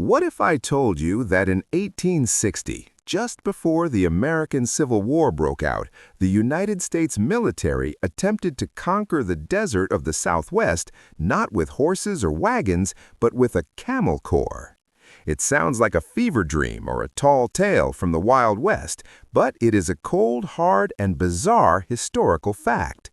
What if I told you that in 1860, just before the American Civil War broke out, the United States military attempted to conquer the desert of the Southwest not with horses or wagons, but with a Camel Corps? It sounds like a fever dream or a tall tale from the Wild West, but it is a cold, hard, and bizarre historical fact.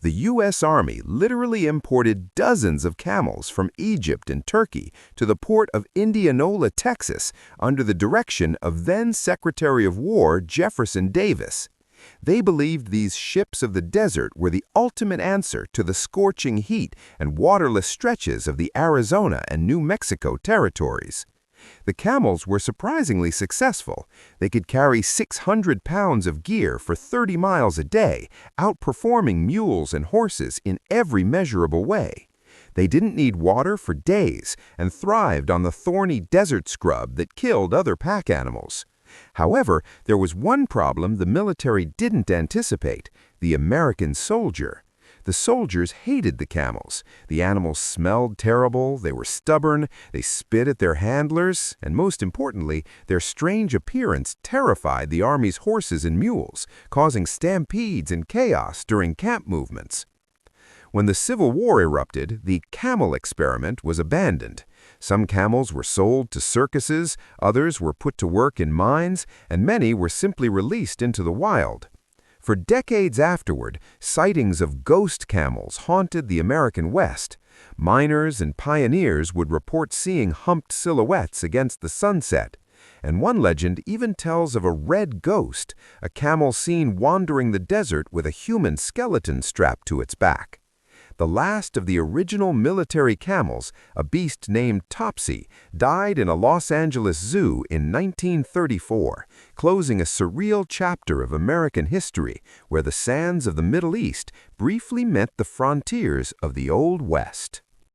The U.S. Army literally imported dozens of camels from Egypt and Turkey to the port of Indianola, Texas, under the direction of then-Secretary of War Jefferson Davis. They believed these ships of the desert were the ultimate answer to the scorching heat and waterless stretches of the Arizona and New Mexico territories. The camels were surprisingly successful. They could carry 600 pounds of gear for 30 miles a day, outperforming mules and horses in every measurable way. They didn't need water for days and thrived on the thorny desert scrub that killed other pack animals. However, there was one problem the military didn't anticipate: the American soldier. The soldiers hated the camels. The animals smelled terrible, they were stubborn, they spit at their handlers, and most importantly, their strange appearance terrified the army's horses and mules, causing stampedes and chaos during camp movements. When the Civil War erupted, the camel experiment was abandoned. Some camels were sold to circuses, others were put to work in mines, and many were simply released into the wild. For decades afterward, sightings of ghost camels haunted the American West. Miners and pioneers would report seeing humped silhouettes against the sunset. And one legend even tells of a red ghost, a camel seen wandering the desert with a human skeleton strapped to its back. The last of the original military camels, a beast named Topsy, died in a Los Angeles zoo in 1934, closing a surreal chapter of American history where the sands of the Middle East briefly met the frontiers of the Old West.